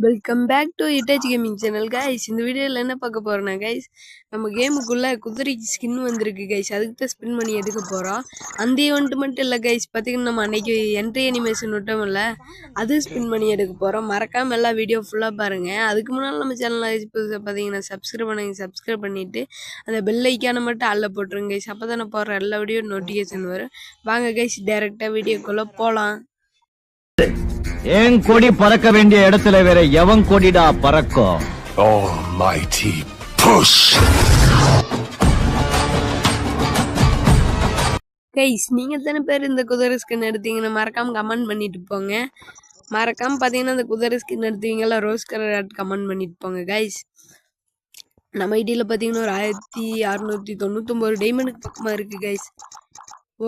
Welcome back to Itachi gaming channel guys. இந்த வீடியோவில் என்ன பார்க்க போகிறோன்னா கைஸ், நம்ம கேமுக்குள்ளே குதிரைக்கு ஸ்கின் வந்திருக்கு கைஸ். அதுக்கு தான் ஸ்பின் பண்ணி எடுக்க போகிறோம். அந்த ஈவெண்ட் மட்டும் இல்லை கைஸ், பார்த்திங்கன்னா நம்ம அன்றைக்கி என்ட்ரி அனிமேஷன் விட்டோம் இல்லை, அது ஸ்பின் பண்ணி எடுக்க போகிறோம். மறக்காமல் எல்லா வீடியோ ஃபுல்லாக பாருங்கள். அதுக்கு முன்னால் நம்ம சேனலில் புதுசாக பார்த்தீங்கன்னா சப்ஸ்கிரைப் பண்ணிவிட்டு அந்த பெல் ஐக்கானை மட்டும் அல்ல போட்டுருங்க கைஸ். அப்போ தான் நான் போடுற எல்லா வீடியோ நோட்டிஃபிகேஷன் வரும். வாங்க கைஸ், டேரெக்டாக வீடியோக்குள்ளே போகலாம். ஏன் கொடி பறக்க வேண்டிய இடத்துல வேற எவன் கொடிடா பறக்கும்? Almighty push. கைஸ், நீங்கள் தானே பேர் இந்த குதிரை ஸ்கின் எடுத்தீங்கன்னு மறக்காமல் கமெண்ட் பண்ணிட்டு போங்க. மறக்காமல் பார்த்தீங்கன்னா இந்த குதிரை ஸ்கின் எடுத்தீங்களா ரோஸ் கலர் கமெண்ட் பண்ணிட்டு போங்க கைஸ். நம்ம ஐடியில் பார்த்தீங்கன்னா ஒரு 1699 டைமண்டுக்கு பக்கமாக இருக்குது கைஸ்.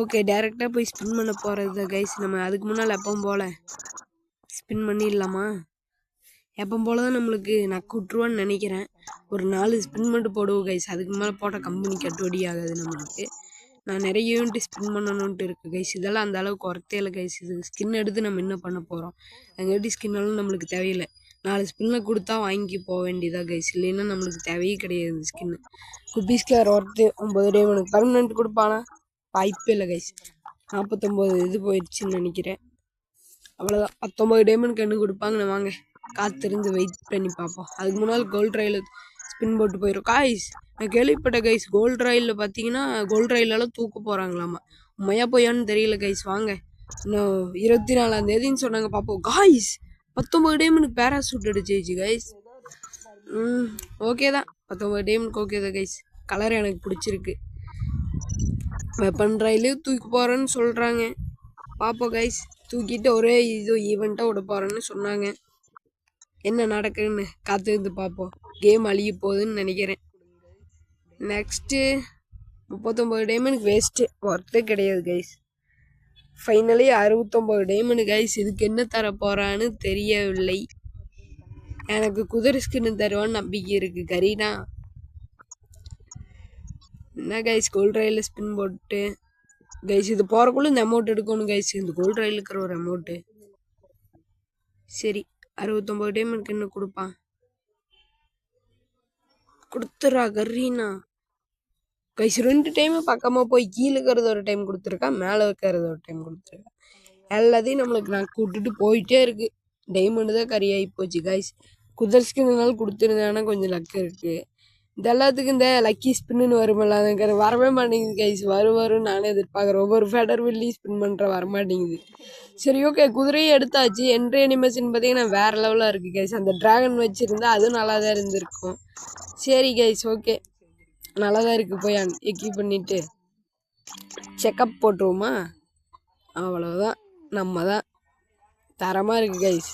ஓகே, டேரெக்டாக போய் ஸ்பின் பண்ண போகிறது கைஸ். நம்ம அதுக்கு முன்னால் எப்பவும் போல் ஸ்பின் பண்ணிடலாமா? எப்போ போல தான் நம்மளுக்கு நக்கு விட்ருவான்னு நினைக்கிறேன். ஒரு 4 ஸ்பின் மட்டும் போடுவோம் கைஸ். அதுக்கு மேலே போட்ட கம்பெனி கட்டுவடி ஆகாது நம்மளுக்கு. நான் நிறைய யூனிட் ஸ்பின் பண்ணணுன்ட்டு இருக்குது கைஸ். இதெல்லாம் அந்த அளவுக்கு ஒர்த்தே இல்லை கைஸ். இது ஸ்கின் எடுத்து நம்ம என்ன பண்ண போகிறோம்? எங்கிட்ட ஸ்கின்னாலும் நம்மளுக்கு தேவையில்லை. 4 ஸ்பின்னில் கொடுத்தா வாங்கி போக வேண்டியதா கைஸ். இல்லைன்னா நம்மளுக்கு தேவையே கிடையாது ஸ்கின்னு. குப்பி ஸ்கேர் ஒர்த்து 9 டைமண்டுக்கு பர்மனெண்ட் கொடுப்பானா? வாய்ப்பே இல்லை கைஸ். 49 இது போயிடுச்சுன்னு நினைக்கிறேன். அவ்வளோதான். 19 டைமண்ட் கண்ணு கொடுப்பாங்க. வாங்க காத்திருந்து வெயிட் பண்ணி பார்ப்போம். அதுக்கு முன்னால் கோல்ட் ரயிலில் ஸ்பின் போட்டு போயிடும் காய்ஸ். நான் கேள்விப்பட்ட கைஸ், கோல்ட் ரயிலில் பார்த்தீங்கன்னா கோல்ட் ரயிலெல்லாம் தூக்க போகிறாங்களாமா. உண்மையா போயான்னு தெரியல கைஸ். வாங்க, இன்னும் 24ஆம் தேதின்னு சொன்னாங்க, பார்ப்போம் காய்ஸ். 19 டைமண்டுக்கு பேராசூட் அடிச்சிச்சு கைஸ். ஓகே தான், 19 டைமண்டுக்கு ஓகே தான் கைஸ். கலர் எனக்கு பிடிச்சிருக்கு. வெப்பன் ரயிலே தூக்கி போகிறேன்னு சொல்கிறாங்க. பார்ப்போம் கைஸ். தூக்கிட்டு ஒரே இது ஈவெண்ட்டாக விட போகிறேன்னு சொன்னாங்க. என்ன நடக்குதுன்னு காத்திருந்து பார்ப்போம். கேம் அழிய போகுதுன்னு நினைக்கிறேன். நெக்ஸ்ட்டு 39 டைமண்டுக்கு வேஸ்ட்டு, ஒர்த்தே கிடையாது கைஸ். Finally 69 diamond guys. இதுக்கு என்ன தர போகிறான்னு தெரியவில்லை. எனக்கு குதிரை ஸ்கின்னு தருவான்னு நம்பிக்கை இருக்குது. கரீனா என்ன கைஸ், கோல்ட் ரயிலில் ஸ்பின் போட்டு கைஸ் இது போகிறக்குள்ள இந்த அமௌண்ட் எடுக்கணும் கைஸ். இந்த கோல்ட் ரயில் இருக்கிற ஒரு அமௌண்ட்டு. சரி, 69 டைமண்டுக்கு என்ன கொடுப்பான்? கொடுத்துட்றா கரீனா கைஸ். 2 டைமு பக்கமாக போய் கீழே இருக்கிறது ஒரு டைம் கொடுத்துருக்கா, மேலே வைக்கிறது ஒரு டைம் கொடுத்துருக்கா. எல்லாத்தையும் நம்மளுக்கு நான் கூப்பிட்டுட்டு போயிட்டே இருக்குது. டைமண்டு தான் கறியாகி போச்சு கைஸ். குதிரை ஸ்கின்னாலும் கொடுத்துருந்தாங்கன்னா கொஞ்சம் லக்கு இருக்குது. இது எல்லாத்துக்கும் இந்த லக்கி ஸ்பின்னு வருமில்ல, அதுக்கு வரவே மாட்டேங்குது கைஸ். வரும் நானே எதிர்பார்க்குறேன். ஒவ்வொரு ஃபெடர் வில்லி ஸ்பின் பண்ணுற வரமாட்டேங்குது. சரி ஓகே, குதிரையை எடுத்தாச்சு. என்ட்ரி அனிமேஷன் பார்த்தீங்கன்னா வேறு லெவலாக இருக்குது கைஸ். அந்த ட்ராகன் வச்சுருந்தா அதுவும் நல்லா தான் இருந்திருக்கும். சரி கைஸ், ஓகே, நல்லா தான் இருக்குது. போய் எக்யூப் பண்ணிவிட்டு செக்கப் போட்டுருவோமா? அவ்வளோதான், நம்ம தான். தரமாக இருக்குது கைஸ்.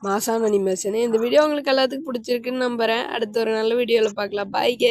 மாசான அனிமேஷனு. இந்த வீடியோ உங்களுக்கு எல்லாத்துக்கும் பிடிச்சிருக்குன்னு நம்புகிறேன். அடுத்த ஒரு நல்ல வீடியோவில் பார்க்கலாம். பாய் கே.